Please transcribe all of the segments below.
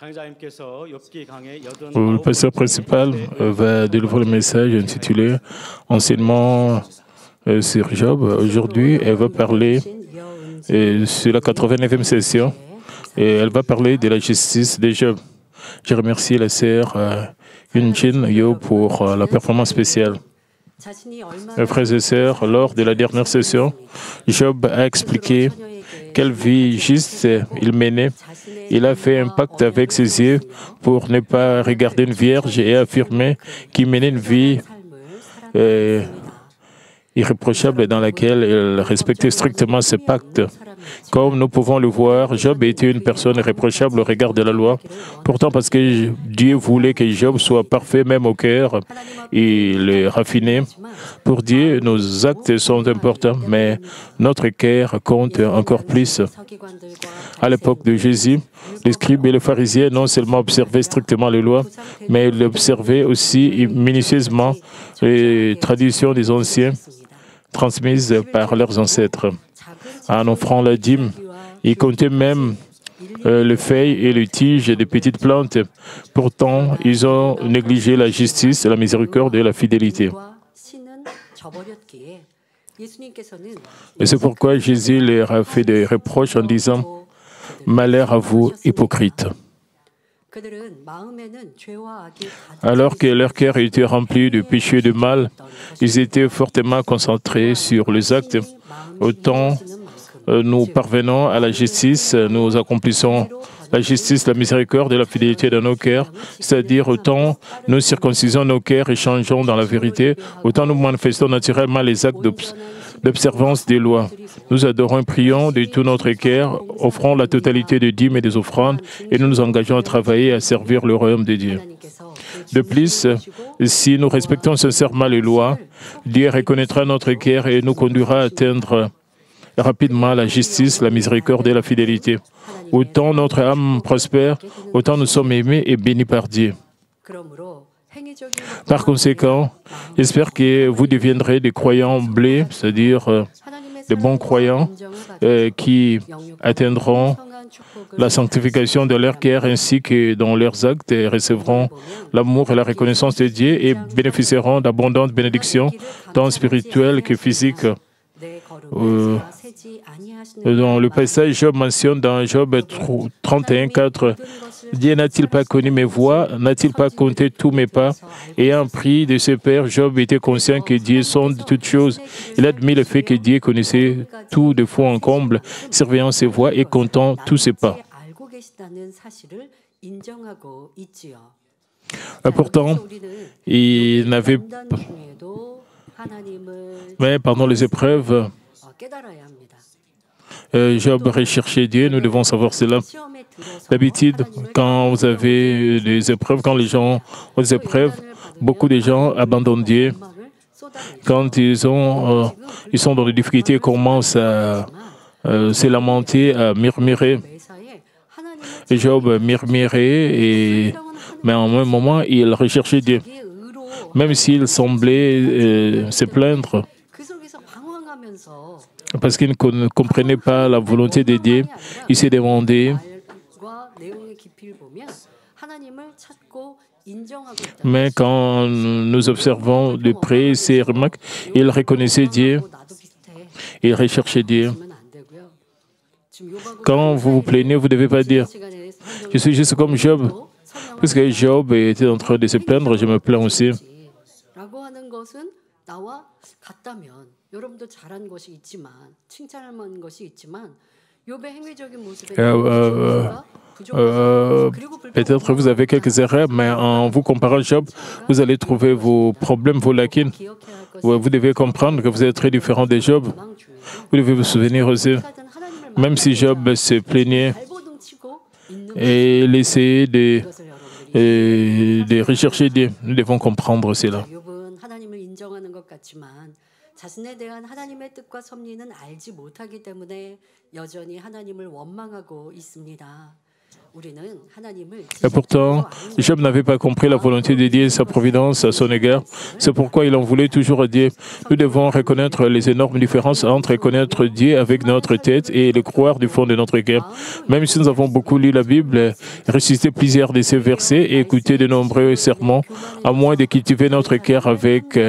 Le pasteur principal va délivrer le message intitulé Enseignement sur Job. Aujourd'hui, elle va parler sur la 89e session et elle va parler de la justice de Job. Je remercie la sœur Yunjin Yo pour la performance spéciale. Frères et sœurs, lors de la dernière session, Job a expliqué quelle vie juste il menait. Il a fait un pacte avec ses yeux pour ne pas regarder une vierge et affirmer qu'il menait une vie irréprochable dans laquelle il respectait strictement ce pacte. Comme nous pouvons le voir, Job était une personne irréprochable au regard de la loi. Pourtant, parce que Dieu voulait que Job soit parfait même au cœur, il est raffiné. Pour Dieu, nos actes sont importants, mais notre cœur compte encore plus. À l'époque de Jésus, les scribes et les pharisiens non seulement observaient strictement les lois, mais ils observaient aussi minutieusement les traditions des anciens transmises par leurs ancêtres. En offrant la dîme, ils comptaient même les feuilles et les tiges des petites plantes. Pourtant, ils ont négligé la justice, la miséricorde et la fidélité. Et c'est pourquoi Jésus leur a fait des reproches en disant « Malheur à vous, hypocrites ». Alors que leur cœur était rempli de péché et de mal, ils étaient fortement concentrés sur les actes. Autant nous parvenons à la justice, nous accomplissons la justice, la miséricorde et la fidélité dans nos cœurs, c'est-à-dire autant nous circoncisons nos cœurs et changeons dans la vérité, autant nous manifestons naturellement les actes d'observance des lois. Nous adorons et prions de tout notre cœur, offrons la totalité des dîmes et des offrandes et nous nous engageons à travailler et à servir le royaume de Dieu. De plus, si nous respectons sincèrement les lois, Dieu reconnaîtra notre cœur et nous conduira à atteindre rapidement la justice, la miséricorde et la fidélité. Autant notre âme prospère, autant nous sommes aimés et bénis par Dieu. Par conséquent, j'espère que vous deviendrez des croyants blés, c'est-à-dire des bons croyants qui atteindront la sanctification de leur cœur ainsi que dans leurs actes et recevront l'amour et la reconnaissance de Dieu et bénéficieront d'abondantes bénédictions, tant spirituelles que physiques. Dans le passage, Job mentionne dans Job 31:4, Dieu n'a-t-il pas connu mes voies, n'a-t-il pas compté tous mes pas? Ayant pris de ses pères, Job était conscient que Dieu sonde toutes choses. Il admet le fait que Dieu connaissait tout de fond en comble, surveillant ses voies et comptant tous ses pas. Pourtant, il n'avait pas. Mais pendant les épreuves, Job recherchait Dieu, nous devons savoir cela. D'habitude, quand vous avez des épreuves, quand les gens ont des épreuves, beaucoup de gens abandonnent Dieu. Quand ils sont dans des difficultés, ils commencent à se lamenter, à murmurer. Et Job murmurait, mais en même moment, il recherchait Dieu. Même s'il semblait se plaindre, parce qu'il ne comprenait pas la volonté de Dieu, il s'est demandé. Mais quand nous observons de près ces remarques, il reconnaissait Dieu, il recherchait Dieu. Quand vous vous plaignez, vous ne devez pas dire « Je suis juste comme Job ». Puisque Job était en train de se plaindre, je me plains aussi. Peut-être vous avez quelques erreurs, mais en vous comparant à Job, vous allez trouver vos problèmes, vos lacunes. Vous devez comprendre que vous êtes très différent de Job. Vous devez vous souvenir aussi, même si Job se plaignait et il essayait de rechercher Dieu, nous devons comprendre cela. 자신에 대한 하나님의 뜻과 섭리는 알지 못하기 때문에 여전히 하나님을 원망하고 있습니다. Et pourtant, Job n'avait pas compris la volonté de Dieu et sa providence à son égard. C'est pourquoi il en voulait toujours à Dieu. Nous devons reconnaître les énormes différences entre connaître Dieu avec notre tête et le croire du fond de notre cœur. Même si nous avons beaucoup lu la Bible, récité plusieurs de ces versets et écouté de nombreux sermons, à moins de cultiver notre cœur avec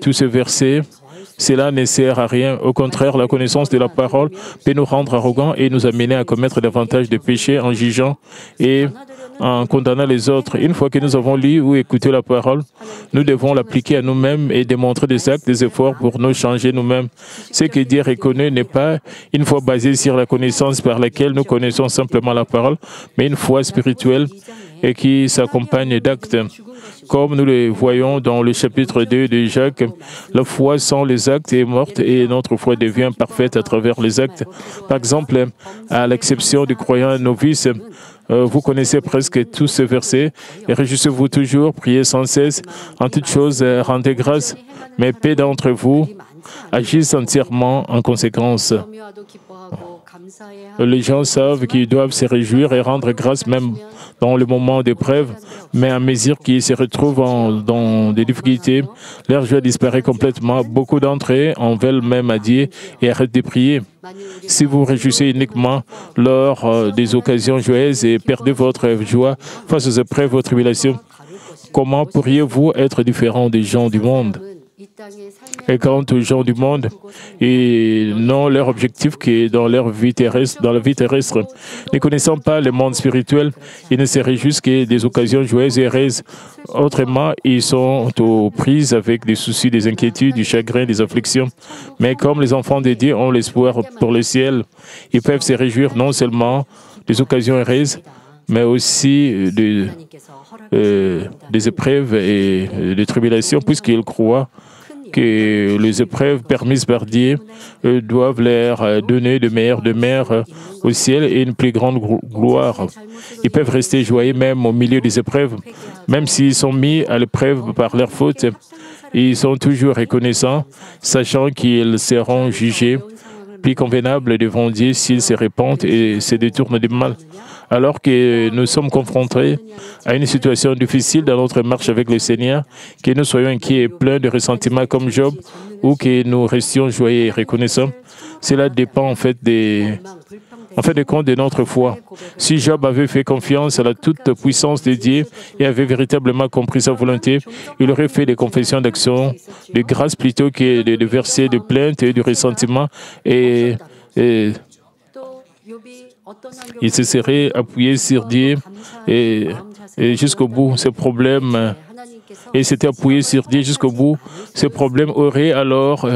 tous ces versets, cela ne sert à rien. Au contraire, la connaissance de la parole peut nous rendre arrogants et nous amener à commettre davantage de péchés en jugeant et en condamnant les autres. Une fois que nous avons lu ou écouté la parole, nous devons l'appliquer à nous-mêmes et démontrer des actes, des efforts pour nous changer nous-mêmes. Ce que Dieu reconnaît n'est pas une foi basée sur la connaissance par laquelle nous connaissons simplement la parole, mais une foi spirituelle et qui s'accompagne d'actes. Comme nous le voyons dans le chapitre 2 de Jacques, la foi sans les actes est morte et notre foi devient parfaite à travers les actes. Par exemple, à l'exception du croyant novice, vous connaissez presque tous ces versets. Et réjouissez-vous toujours, priez sans cesse, en toutes choses rendez grâce, mais peu d'entre vous agissent entièrement en conséquence. Les gens savent qu'ils doivent se réjouir et rendre grâce même dans le moment d'épreuve, mais à mesure qu'ils se retrouvent dans des difficultés, leur joie disparaît complètement. Beaucoup d'entre eux en veulent même à Dieu et arrêtent de prier. Si vous réjouissez uniquement lors des occasions joyeuses et perdez votre joie face aux épreuves, aux tribulations, comment pourriez-vous être différent des gens du monde? Et quant aux gens du monde, ils n'ont leur objectif que dans leur vie terrestre, dans la vie terrestre. Ne connaissant pas le monde spirituel, ils ne se réjouissent que des occasions joyeuses et heureuses. Autrement, ils sont aux prises avec des soucis, des inquiétudes, du chagrin, des afflictions. Mais comme les enfants de Dieu ont l'espoir pour le ciel, ils peuvent se réjouir non seulement des occasions heureuses, mais aussi des épreuves et des tribulations, puisqu'ils croient que les épreuves permises par Dieu doivent leur donner de meilleures demeures au ciel et une plus grande gloire. Ils peuvent rester joyeux même au milieu des épreuves, même s'ils sont mis à l'épreuve par leur faute. Ils sont toujours reconnaissants, sachant qu'ils seront jugés plus convenables devant Dieu s'ils se répandent et se détournent du mal. Alors que nous sommes confrontés à une situation difficile dans notre marche avec le Seigneur, que nous soyons inquiets et pleins de ressentiment comme Job, ou que nous restions joyeux et reconnaissants, cela dépend en fait de compte de notre foi. Si Job avait fait confiance à la toute-puissance de Dieu et avait véritablement compris sa volonté, il aurait fait des confessions d'action, de grâce plutôt que des versets de plainte et de ressentiment et il se serait appuyé sur Dieu et jusqu'au bout. Ce problème, et s'était appuyé sur Dieu jusqu'au bout. Ce problème aurait alors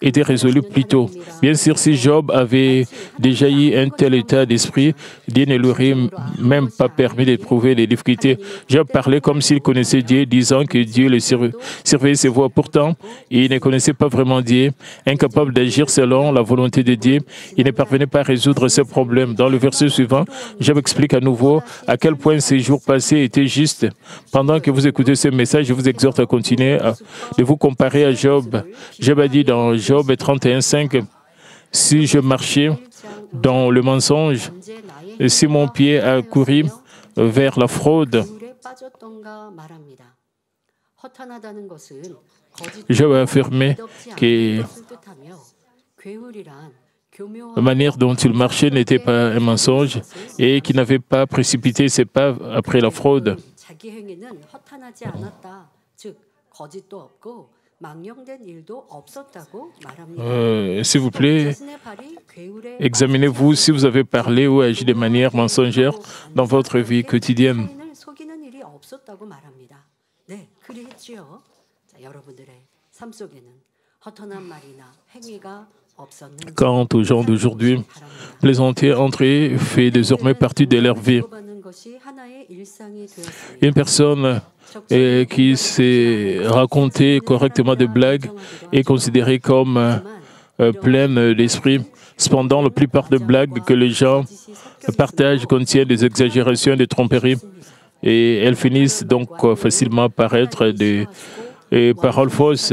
été résolu plus tôt. Bien sûr, si Job avait déjà eu un tel état d'esprit, Dieu ne lui aurait même pas permis d'éprouver les difficultés. Job parlait comme s'il connaissait Dieu, disant que Dieu le surveillait ses voies. Pourtant, il ne connaissait pas vraiment Dieu. Incapable d'agir selon la volonté de Dieu, il ne parvenait pas à résoudre ses problèmes. Dans le verset suivant, Job explique à nouveau à quel point ces jours passés étaient justes. Pendant que vous écoutez ce message, je vous exhorte à continuer de vous comparer à Job. Job a dit dans Job 31:5, « Si je marchais dans le mensonge, et si mon pied a couru vers la fraude, » Job a affirmé que la manière dont il marchait n'était pas un mensonge et qu'il n'avait pas précipité ses pas après la fraude. S'il vous plaît, examinez-vous si vous avez parlé ou agi de manière mensongère dans votre vie quotidienne. Quant aux gens d'aujourd'hui, plaisanter entre eux fait désormais partie de leur vie. Une personne qui sait raconter correctement des blagues est considérée comme pleine d'esprit. Cependant, la plupart des blagues que les gens partagent contiennent des exagérations, des tromperies, et elles finissent donc facilement par être et paroles fausses.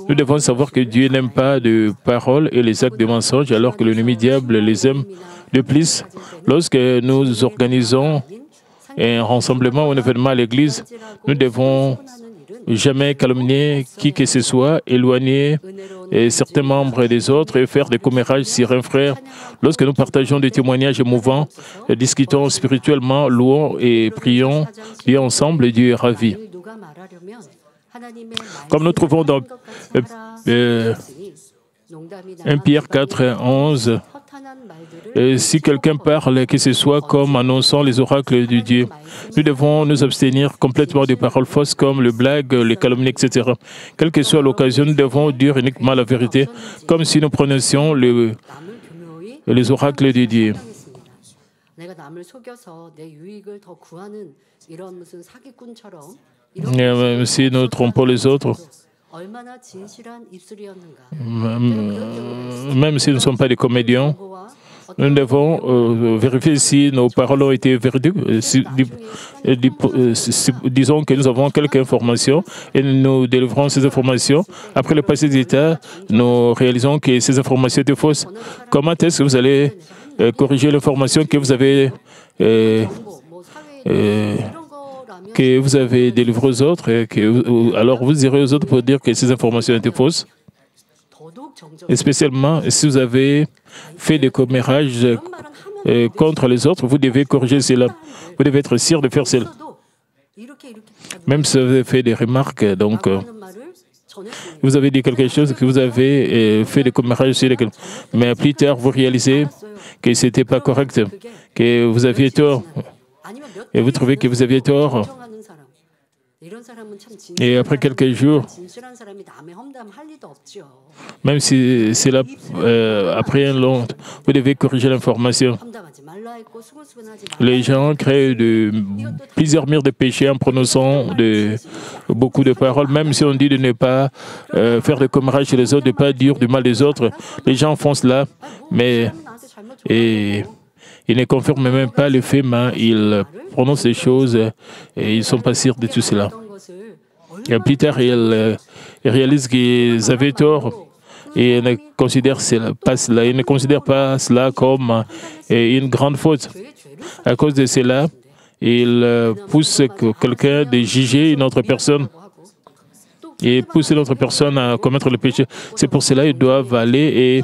Nous devons savoir que Dieu n'aime pas de paroles et les actes de mensonge, alors que l'ennemi diable les aime. De plus, lorsque nous organisons un rassemblement ou un événement à l'église, nous devons jamais calomnier qui que ce soit, éloigner certains membres des autres et faire des commérages sur un frère. Lorsque nous partageons des témoignages émouvants, discutons spirituellement, louons et prions, Dieu ensemble, Dieu est ravi. Comme nous trouvons dans 1 Pierre 4, 11, si quelqu'un parle, que ce soit comme annonçant les oracles de Dieu, nous devons nous abstenir complètement des paroles fausses comme le blague, les calomnies, etc. Quelle que soit l'occasion, nous devons dire uniquement la vérité, comme si nous prononcions les oracles de Dieu. Même si nous trompons les autres, même si nous ne sommes pas des comédiens, nous devons vérifier si nos paroles ont été véridiques. Disons que nous avons quelques informations et nous délivrons ces informations. Après le passé d'état, nous réalisons que ces informations étaient fausses. Comment est-ce que vous allez corriger l'information que vous avez délivrée aux autres alors vous irez aux autres pour dire que ces informations étaient fausses? Et spécialement, si vous avez fait des commérages contre les autres, vous devez corriger cela. Vous devez être sûr de faire cela. Même si vous avez fait des remarques, donc vous avez dit quelque chose, que vous avez fait des commérages sur lesquels... Mais plus tard, vous réalisez que ce n'était pas correct, que vous aviez tort. Et vous trouvez que vous aviez tort. Et après quelques jours, même si c'est là, après un long, vous devez corriger l'information. Les gens créent plusieurs murs de péché en prononçant beaucoup de paroles, même si on dit de ne pas faire de commérages chez les autres, de ne pas dire du mal des autres. Les gens font cela, mais ils ne confirment même pas les faits, mais ils prononcent des choses et ils ne sont pas sûrs de tout cela. Et plus tard, ils réalisent qu'ils avaient tort et ils ne considèrent pas cela comme une grande faute. À cause de cela, ils poussent quelqu'un de juger une autre personne et pousser l'autre personne à commettre le péché. C'est pour cela qu'ils doivent aller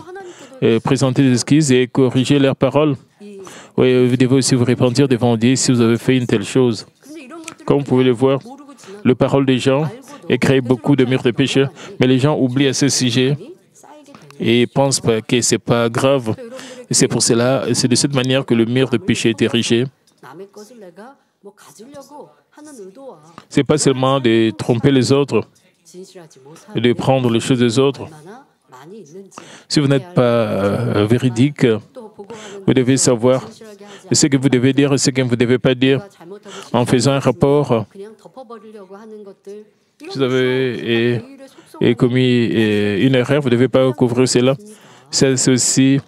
et présenter des excuses et corriger leurs paroles. Oui, vous devez aussi vous repentir devant Dieu si vous avez fait une telle chose. Comme vous pouvez le voir, les paroles des gens créent beaucoup de murs de péché, mais les gens oublient à ce sujet et pensent que ce n'est pas grave. Et c'est pour cela, c'est de cette manière que le mur de péché est érigé. Ce n'est pas seulement de tromper les autres, de prendre les choses des autres. Si vous n'êtes pas véridique, vous devez savoir ce que vous devez dire et ce que vous ne devez pas dire. En faisant un rapport, si vous avez commis une erreur, vous ne devez pas couvrir cela. C'est aussi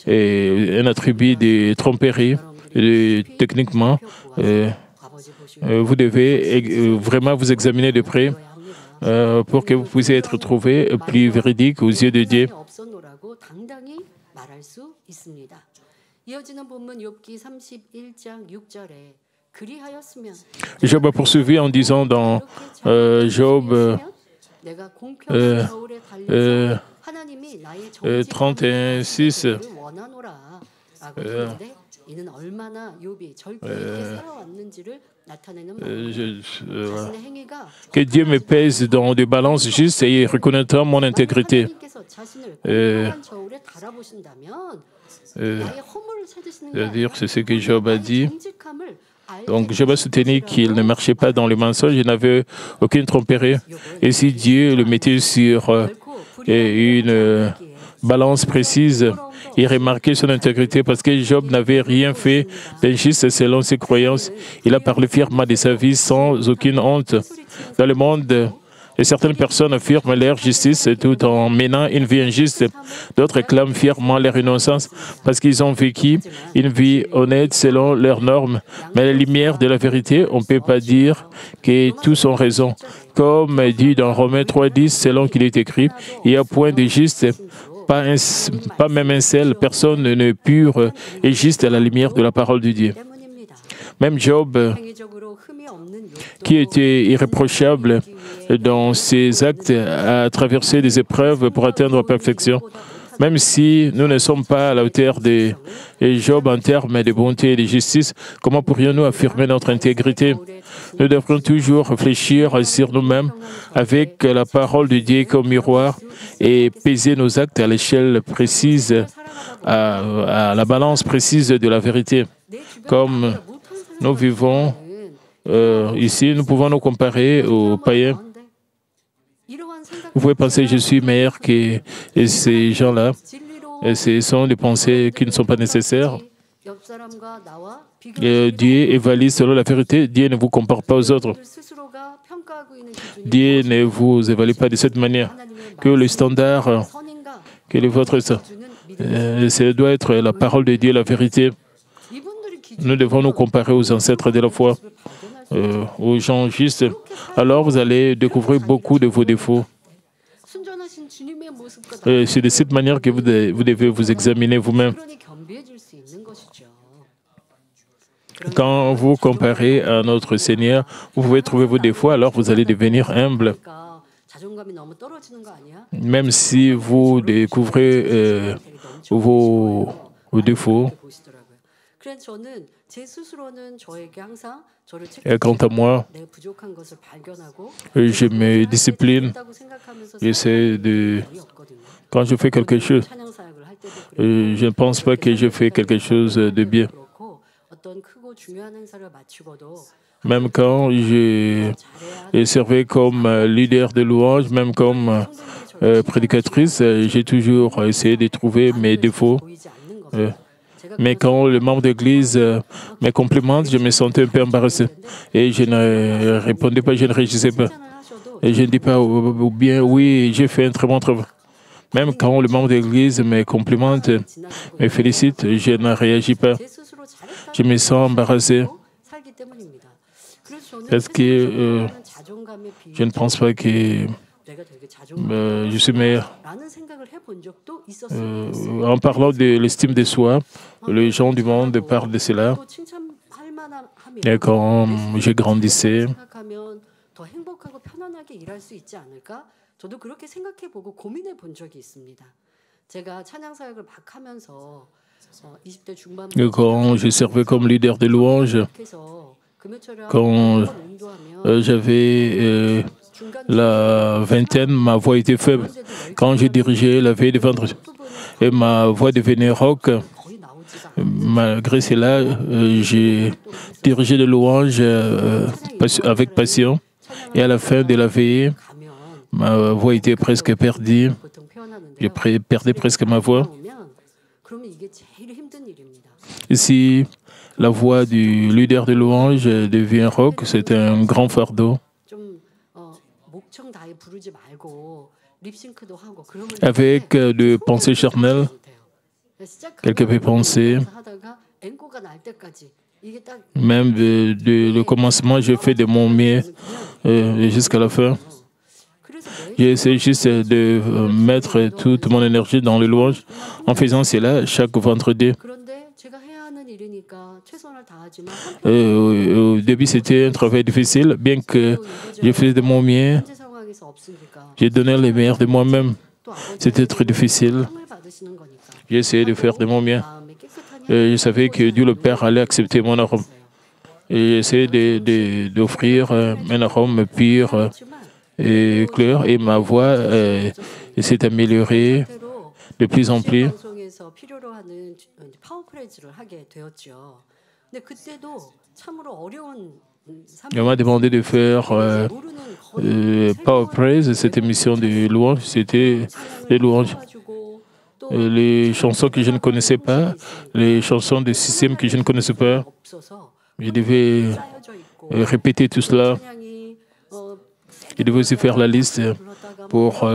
un attribut de tromperie. Techniquement, vous devez vraiment vous examiner de près pour que vous puissiez être trouvé plus véridique aux yeux de Dieu. Job a poursuivi en disant dans Job 31:6 que Dieu me pèse dans des balances justes et reconnaîtra mon intégrité. C'est-à-dire, c'est ce que Job a dit. Donc, Job a soutenu qu'il ne marchait pas dans le mensonge, il n'avait aucune tromperie. Et si Dieu le mettait sur une balance précise, il remarquait son intégrité parce que Job n'avait rien fait d'injuste selon ses croyances. Il a parlé fièrement de sa vie sans aucune honte. Dans le monde, Et certaines personnes affirment leur justice tout en menant une vie injuste. D'autres réclament fièrement leur innocence parce qu'ils ont vécu une vie honnête selon leurs normes. Mais à la lumière de la vérité, on ne peut pas dire que tous ont raison. Comme dit dans Romains 3,10, selon qu'il est écrit, il n'y a point de juste, pas même un seul, personne n'est pur et juste à la lumière de la parole de Dieu. Même Job, qui était irréprochable dans ses actes, a traversé des épreuves pour atteindre la perfection. Même si nous ne sommes pas à la hauteur de Job en termes de bonté et de justice, comment pourrions-nous affirmer notre intégrité? Nous devrions toujours réfléchir sur nous-mêmes avec la parole de Dieu comme miroir et peser nos actes à l'échelle précise, à la balance précise de la vérité. Comme nous vivons ici, nous pouvons nous comparer aux païens. Vous pouvez penser que je suis meilleur que ces gens-là. Et ce sont des pensées qui ne sont pas nécessaires. Dieu évalue selon la vérité. Dieu ne vous compare pas aux autres. Dieu ne vous évalue pas de cette manière. Que le standard, quel est votre ça? Ce doit être la parole de Dieu, la vérité. Nous devons nous comparer aux ancêtres de la foi, aux gens justes. Alors vous allez découvrir beaucoup de vos défauts. C'est de cette manière que vous devez vous examiner vous-même. Quand vous comparez à notre Seigneur, vous pouvez trouver vos défauts, alors vous allez devenir humble. Même si vous découvrez vos défauts. Et quant à moi, je me discipline. J'essaie de... Quand je fais quelque chose, je ne pense pas que je fais quelque chose de bien. Même quand j'ai servi comme leader de louange, même comme prédicatrice, j'ai toujours essayé de trouver mes défauts. Mais quand le membre d'église me complimente, je me sentais un peu embarrassé. Et je ne répondais pas, je ne réagissais pas. Et je ne dis pas, ou bien, oui, j'ai fait un très bon travail. Même quand le membre d'église me complimente, me félicite, je ne réagis pas. Je me sens embarrassé. Parce que je ne pense pas que je suis meilleur. En parlant de l'estime de soi, les gens du monde parlent de cela. Et quand je grandissais, quand je servais comme leader de louange, quand j'avais la vingtaine, ma voix était faible. Quand je dirigeais la veille de vendredi, et ma voix devenait rauque. Malgré cela, j'ai dirigé de louanges avec passion. Et à la fin de la veillée, ma voix était presque perdue. Je perdais presque ma voix. Si la voix du leader de louange devient rauque, c'est un grand fardeau. Avec des pensées charnelles, quelqu'un peut penser, même le commencement, je fais de mon mieux jusqu'à la fin. J'essaie juste de mettre toute mon énergie dans les louanges en faisant cela chaque vendredi. Au début, c'était un travail difficile, bien que je faisais de mon mieux. J'ai donné le meilleur de moi-même. C'était très difficile. J'ai essayé de faire de mon mieux. Je savais que Dieu le Père allait accepter mon arôme. Et j'ai essayé d'offrir un arôme pur et clair. Et ma voix s'est améliorée de plus en plus. On m'a demandé de faire Power Praise, cette émission de louanges, c'était les louanges. Les chansons que je ne connaissais pas, les chansons de système que je ne connaissais pas. Je devais répéter tout cela. Il devait aussi faire la liste pour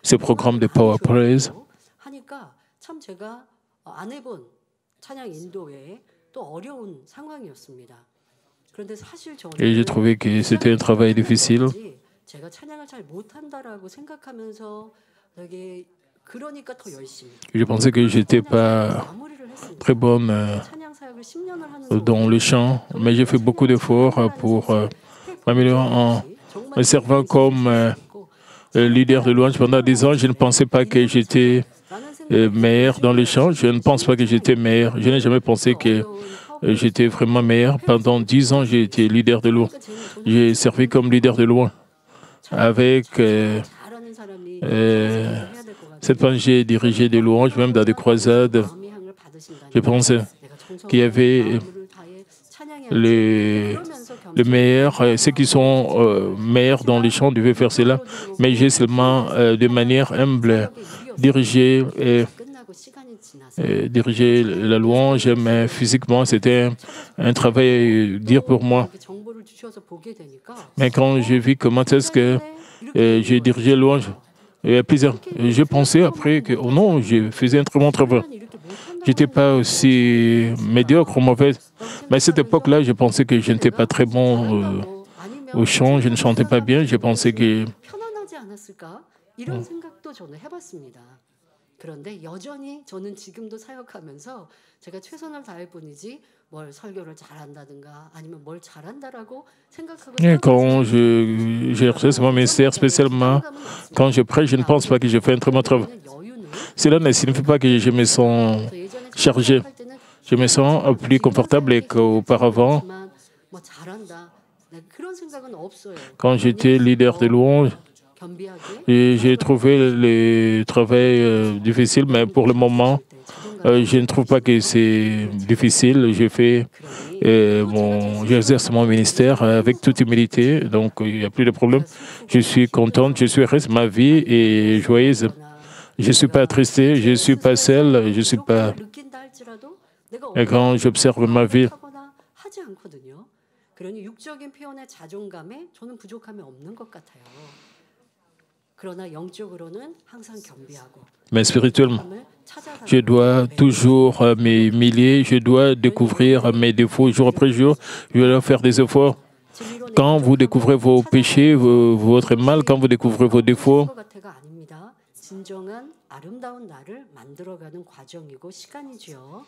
ces programmes de Power Praise. 하니까 참 제가 안 해본 찬양 인도 외에 또 어려운 상황이었습니다. 그런데 사실 저는 Et j'ai trouvé que c'était un travail difficile. 제가 찬양을 잘 못한다라고 생각하면서 되게 그러니까 더 열심히 Je pensais que je n'étais pas 마무리를 했습니다. très bonne 찬양 사역을 10년을 하면서 dans le chant, mais j'ai fait beaucoup d'efforts pour m'améliorer en me servant comme leader de louange pendant 10 ans. Je ne pensais pas que j'étais meilleur dans le chant. Je ne pense pas que j'étais meilleur. Je n'ai jamais pensé que j'étais vraiment meilleur. Pendant 10 ans, j'ai été leader de louange. J'ai servi comme leader de louange. Avec 잘하는 사람이 해야 될 것 같아요. cette fois, j'ai dirigé des louanges, même dans des croisades. 마음의 받으신다니 Je pensais 내가 정성을 qu'il y avait 마음을 다해 찬양해야지. les 그러면서 le meilleur, ceux qui sont meilleurs dans les chants devaient faire cela, mais j'ai seulement de manière humble dirigé 끝나고 시간이 지나서 diriger la louange, mais physiquement c'était un travail dur pour moi. 이렇게 정보를 주셔서 보게 되니까 Mais quand j'ai vu comment est-ce que j'ai dirigé la louange, il y a plusieurs. J'ai pensé après que, oh non, je faisais un très bon travail. 이렇게 못한다고 Je n'étais pas aussi médiocre ou mauvais. Mais à cette époque-là, je pensais que je n'étais pas très bon 아니면 au chant, je ne chantais pas bien. Je pensais que 편안하지 않았을까? 이런 생각도 저는 해봤습니다. 그런데 여전히 저는 지금도 사역하면서 제가 최선을 다할 뿐이지 뭘 설교를 잘한다든가 아니면 뭘 잘한다라고 생각하고 Et quand j'ai exercé mon ministère, spécialement quand je prêche, je ne pense pas que je fais un très bon travail. 여유는 Cela ne signifie pas que je me sens 예전에 chargé. 할 때는 Je me sens plus confortable qu'auparavant. 하지만 뭐 잘한다 네, 그런 생각은 없어요. Quand j'étais leader de louange, 겸비하게 et j'ai trouvé le travail difficile, mais pour le moment, je ne trouve pas que c'est difficile. J'exerce mon ministère avec toute humilité, donc il n'y a plus de problème. Je suis contente, je suis heureuse, ma vie est joyeuse. Je ne suis pas attristé, je ne suis pas seul, je ne suis pas... 느낀다 할지라도 내가 Et quand j'observe ma vie, 하거나 하지 않거든요. 그러니 육적인 표현의 자존감에 저는 부족함이 없는 것 같아요. 그러나 영적으로는 항상 겸비하고 mais spirituellement, 함을 찾아가는 je dois toujours m'humilier, je dois découvrir mes défauts jour après jour, je dois faire des efforts. 진리로 Quand vous découvrez vos péchés, votre mal, quand vous découvrez vos défauts, 것 같아가 아닙니다. 진정한 아름다운 나를 만들어가는 과정이고 시간이지요.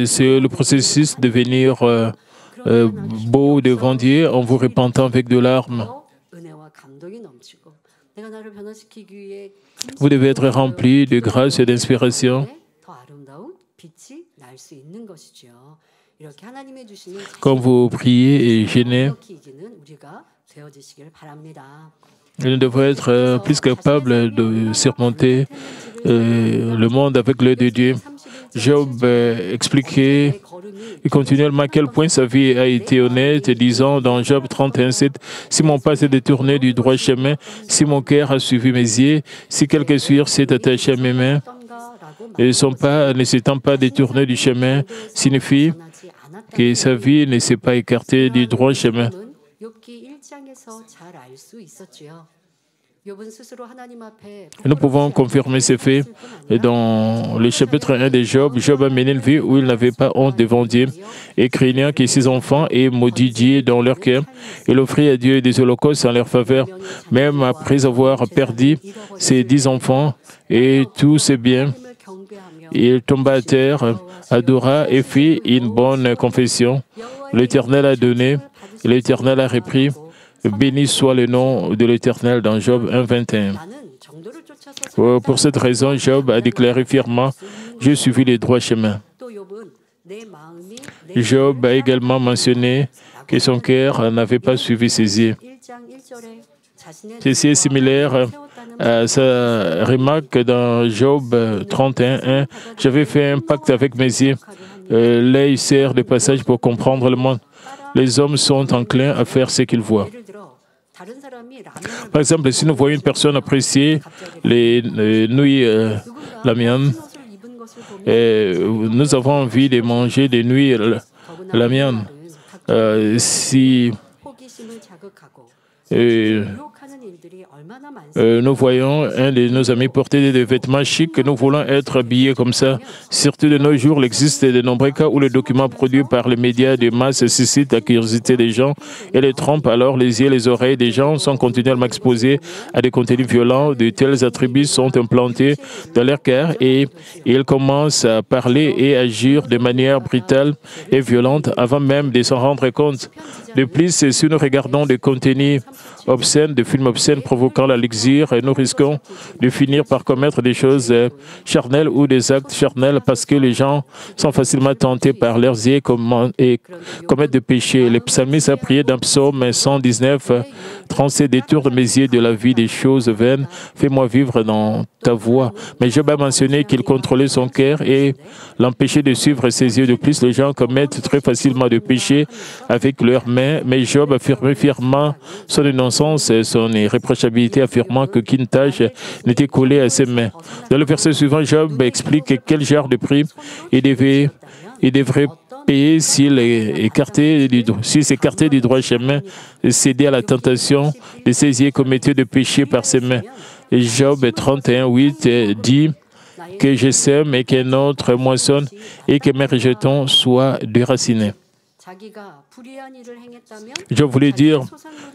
c'est le processus de devenir beau devant Dieu en vous repentant avec de larmes. 더 은혜와 감동이 넘치고 내가 나를 변화시키기 위해 Vous devez être rempli de grâce et d'inspiration. 더 아름다운 빛이 날 수 있는 것이지요. 이렇게 하나님의 주시는 Quand vous priez et jeûnez, 완벽히 이기는 우리가 되어지시길 바랍니다. nous devons être plus capables de surmonter le monde avec l'aide de Dieu. Job expliquait continuellement à quel point sa vie a été honnête, disant dans Job 31:7, si mon pas s'est détourné du droit chemin, si mon cœur a suivi mes yeux, si quelque sueur s'est attaché à mes mains, et son pas ne s'étant pas détourné du chemin, signifie que sa vie ne s'est pas écartée du droit chemin. 욥기 1장에서 잘 알 수 있었지요. 욥은 스스로 하나님 앞에 Nous pouvons confirmer ces faits. Et dans le chapitre 1 de Job, Job a mené une vie où il n'avait pas honte devant Dieu et craignant que ses enfants aient maudit Dieu dans leur cœur. Il offrit à Dieu des holocaustes en leur faveur, même après avoir perdu ses 10 enfants et tous ses biens. Il tomba à terre, adora et fit une bonne confession. L'Éternel a donné, l'Éternel a repris. Béni soit le nom de l'Éternel dans Job 1:21. Pour cette raison, Job a déclaré fièrement, j'ai suivi les droits chemins. Job a également mentionné que son cœur n'avait pas suivi ses yeux. Ceci est similaire à sa remarque dans Job 31:1. J'avais fait un pacte avec mes yeux. L'œil sert de passage pour comprendre le monde. Les hommes sont enclins à faire ce qu'ils voient. Par exemple, si nous voyons une personne apprécier les nouilles lamian, nous avons envie de manger des nouilles lamian. Si Et nous voyons un de nos amis porter des vêtements chics et nous voulons être habillés comme ça. Surtout de nos jours, il existe de nombreux cas où les documents produits par les médias de masse suscitent la curiosité des gens et les trompent. Alors les yeux et les oreilles des gens sont continuellement exposés à des contenus violents. De tels attributs sont implantés dans leur cœur et ils commencent à parler et agir de manière brutale et violente avant même de s'en rendre compte. De plus, si nous regardons des contenus obscènes, des films obscènes provoquant la luxure, nous risquons de finir par commettre des choses charnelles ou des actes charnels parce que les gens sont facilement tentés par leurs yeux et commettent des péchés. Le psalmiste a prié dans Psaume 119, 37, détourne mes yeux de la vie des choses vaines, fais-moi vivre dans ta voie. Mais Job a mentionné qu'il contrôlait son cœur et l'empêchait de suivre ses yeux. De plus, les gens commettent très facilement des péchés avec leurs mains, mais Job affirmait fièrement son innocence et son irréprochabilité, affirmant qu'aucune tâche n'était collée à ses mains. Dans le verset suivant, Job explique quel genre de prix il devrait payer s'il s'écartait du droit chemin et cédait à la tentation de ses yeux commettait de péché par ses mains. Et Job 31:8 dit que je sème et qu'un autre moissonne et que mes rejetons soient déracinés. Je voulais dire,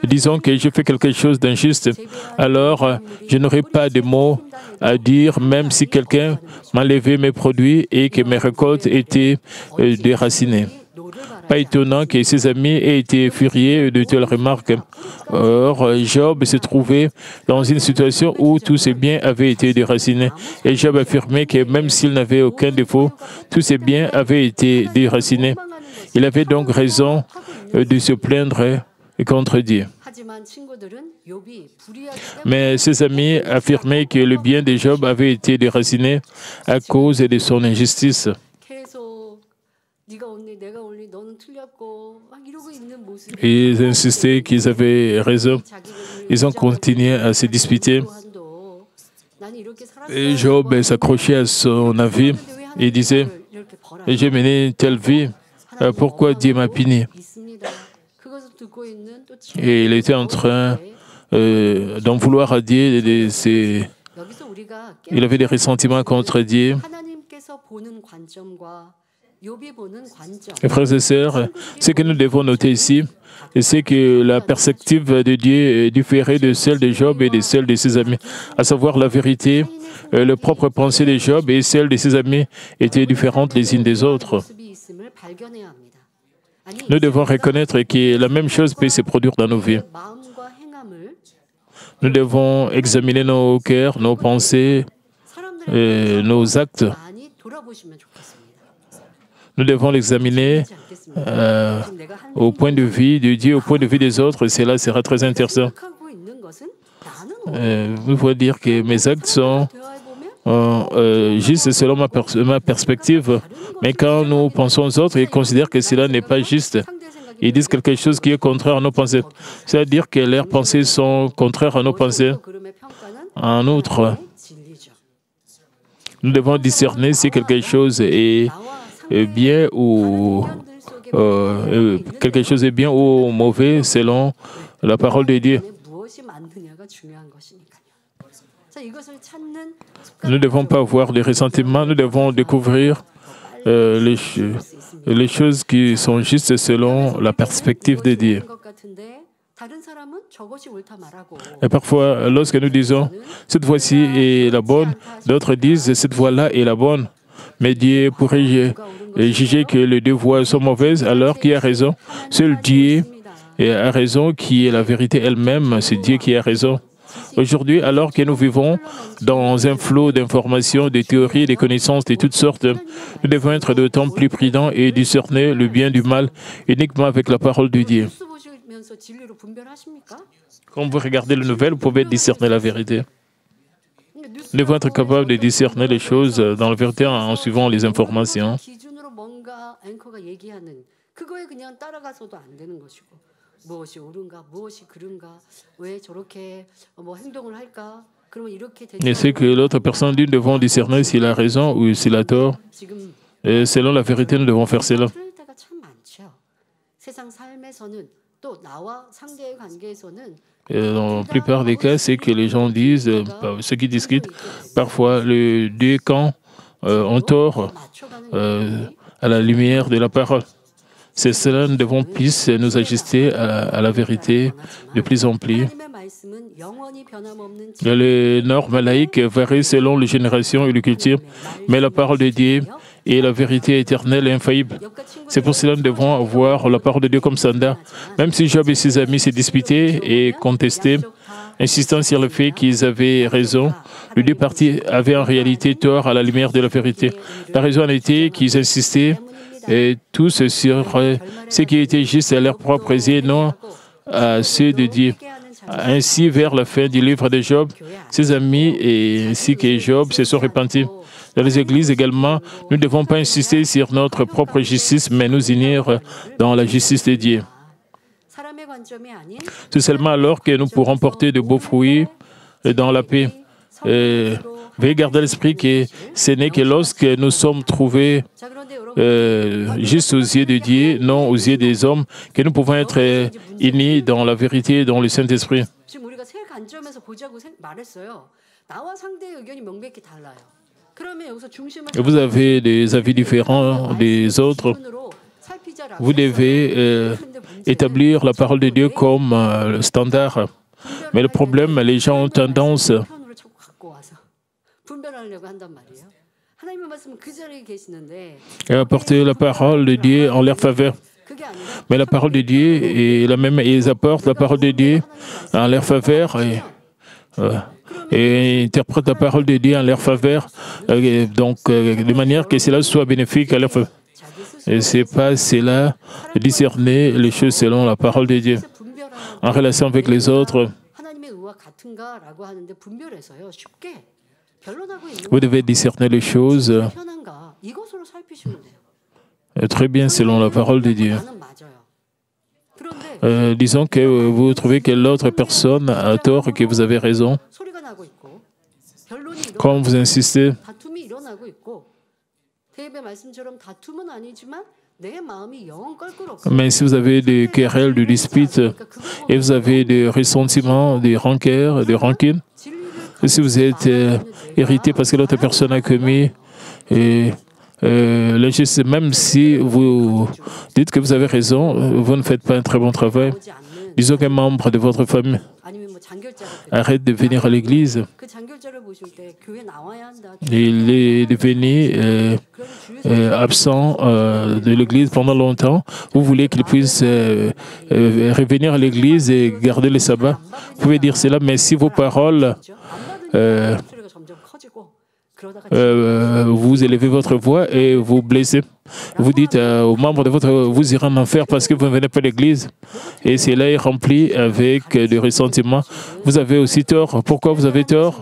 disons que je fais quelque chose d'injuste, alors je n'aurai pas de mots à dire, même si quelqu'un m'enlevait mes produits et que mes récoltes étaient déracinées. Pas étonnant que ses amis aient été furieux de telles remarques. Or, Job se trouvait dans une situation où tous ses biens avaient été déracinés. Et Job affirmait que même s'il n'avait aucun défaut, tous ses biens avaient été déracinés. Il avait donc raison de se plaindre contre Dieu. Mais ses amis affirmaient que le bien de Job avait été déraciné à cause de son injustice. Ils insistaient qu'ils avaient raison. Ils ont continué à se disputer. Et Job s'accrochait à son avis et disait, « J'ai mené une telle vie, pourquoi Dieu m'a puni ?» Et il était en train d'en vouloir à Dieu. Il avait des ressentiments contre Dieu. Mes frères et sœurs, ce que nous devons noter ici, c'est que la perspective de Dieu est différée de celle de Job et de celle de ses amis. À savoir la vérité, les propres pensées de Job et celles de ses amis étaient différentes les unes des autres. Nous devons reconnaître que la même chose peut se produire dans nos vies. Nous devons examiner nos cœurs, nos pensées, nos actes. Nous devons l'examiner au point de vue de Dieu, au point de vue des autres, et cela sera très intéressant. Vous pouvez dire que mes actes sont juste selon ma perspective, mais quand nous pensons aux autres, ils considèrent que cela n'est pas juste. Ils disent quelque chose qui est contraire à nos pensées. C'est-à-dire que leurs pensées sont contraires à nos pensées. En outre, nous devons discerner si quelque chose est bien ou quelque chose est bien ou mauvais selon la parole de Dieu. Nous ne devons pas avoir de ressentiment, nous devons découvrir les choses qui sont justes selon la perspective de Dieu. Et parfois, lorsque nous disons « cette voie-ci est la bonne », d'autres disent « cette voie-là est la bonne ». Mais Dieu pourrait juger que les deux voies sont mauvaises, alors qui a raison? Seul Dieu a raison, qui est la vérité elle-même, c'est Dieu qui a raison. Aujourd'hui, alors que nous vivons dans un flot d'informations, de théories, de connaissances de toutes sortes, nous devons être d'autant plus prudents et discerner le bien du mal uniquement avec la parole de Dieu. Quand vous regardez les nouvelles, vous pouvez discerner la vérité. Nous devons être capables de discerner les choses dans la vérité en suivant les informations. Et c'est que l'autre personne dit, nous devons discerner s'il a raison ou s'il a tort. Et selon la vérité, nous devons faire cela. Dans la plupart des cas, c'est que les gens disent, ceux qui discutent, parfois les deux camps ont tort à la lumière de la parole. C'est cela, nous devons plus nous ajuster à la vérité de plus en plus. Les normes laïques varient selon les générations et les cultures, mais la parole de Dieu est la vérité éternelle et infaillible. C'est pour cela que nous devons avoir la parole de Dieu comme standard. Même si Job et ses amis se disputaient et contestaient, insistant sur le fait qu'ils avaient raison, les deux parties avaient en réalité tort à la lumière de la vérité. La raison en était qu'ils insistaient tous sur ce qui était juste à leur propre yeux, non à ceux de Dieu. Ainsi, vers la fin du livre de Job, ses amis ainsi que Job se sont repentis. Dans les églises également, nous ne devons pas insister sur notre propre justice, mais nous unir dans la justice de Dieu. C'est seulement alors que nous pourrons porter de beaux fruits dans la paix. Veuillez garder à l'esprit que ce n'est que lorsque nous sommes trouvés juste aux yeux de Dieu, non aux yeux des hommes, que nous pouvons être unis dans la vérité et dans le Saint-Esprit. Vous avez des avis différents des autres. Vous devez établir la parole de Dieu comme le standard. Mais le problème, les gens ont tendance à apporter la parole de Dieu en leur faveur. Mais la parole de Dieu est la même, et ils apportent la parole de Dieu en leur faveur et interprètent la parole de Dieu en leur faveur, de manière que cela soit bénéfique à leur faveur. Et ce n'est pas cela, discerner les choses selon la parole de Dieu. En relation avec les autres, vous devez discerner les choses très bien selon la parole de Dieu. Disons que vous trouvez que l'autre personne a tort et que vous avez raison. Comme vous insistez, mais si vous avez des querelles, des disputes, et vous avez des ressentiments, des rancœurs, des rancunes, si vous êtes irrité parce que l'autre personne a commis l'injustice, même si vous dites que vous avez raison, vous ne faites pas un très bon travail. Disons qu'un membre de votre famille arrête de venir à l'église. Il est devenu absent de l'église pendant longtemps. Vous voulez qu'il puisse revenir à l'église et garder le sabbat. Vous pouvez dire cela, mais si vos paroles, vous élevez votre voix et vous blessez, vous dites aux membres de votre... Vous irez en enfer parce que vous ne venez pas à l'église. Et cela est rempli avec des ressentiments. Vous avez aussi tort. Pourquoi vous avez tort?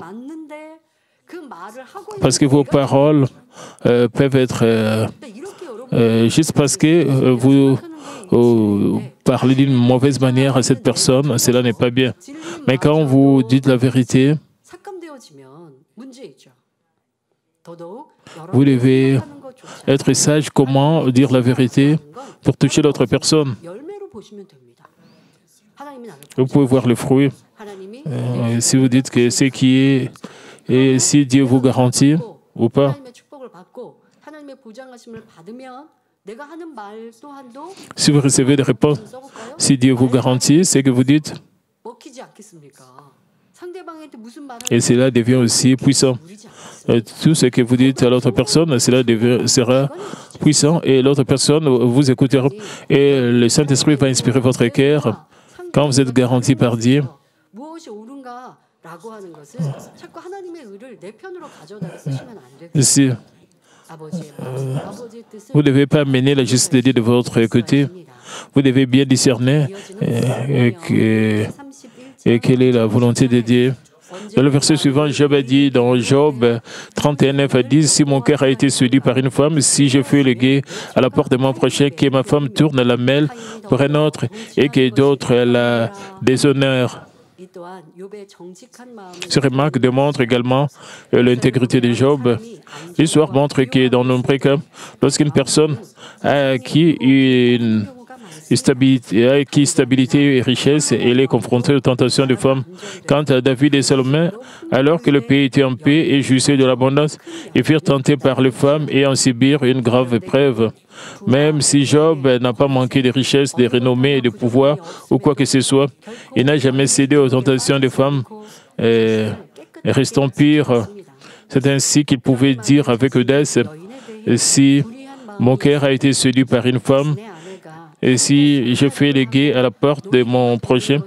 Parce que vos paroles peuvent être juste parce que vous parlez d'une mauvaise manière à cette personne, cela n'est pas bien. Mais quand vous dites la vérité, vous devez être sage comment dire la vérité pour toucher l'autre personne. Vous pouvez voir le fruit. Si vous dites que ce qui est, et si Dieu vous garantit ou pas. Si vous recevez des réponses, si Dieu vous garantit, c'est que vous dites. Et cela devient aussi puissant. Tout ce que vous dites à l'autre personne, cela sera puissant et l'autre personne vous écoutera. Et le Saint-Esprit va inspirer votre cœur quand vous êtes garanti par Dieu. Vous ne devez pas mener la justice de Dieu de votre côté. Vous devez bien discerner quelle est la volonté de Dieu. Dans le verset suivant, Job a dit dans Job 31:9 à 10, « Si mon cœur a été séduit par une femme, si je fus le guet à la porte de mon prochain, que ma femme tourne la mêle pour un autre et que d'autres la déshonorent. » Ce remarque démontre également l'intégrité de Job. L'histoire montre que dans de nombreux cas, lorsqu'une personne a acquis une stabilité et richesse, et il est confronté aux tentations de femmes. Quant à David et Salomon, alors que le pays était en paix et jouissait de l'abondance, ils furent tentés par les femmes et en subirent une grave épreuve. Même si Job n'a pas manqué de richesse, de renommée et de pouvoir ou quoi que ce soit, il n'a jamais cédé aux tentations des femmes, restant pire. C'est ainsi qu'il pouvait dire avec audace, si mon cœur a été séduit par une femme, et si je fais les guets à la porte de mon prochain,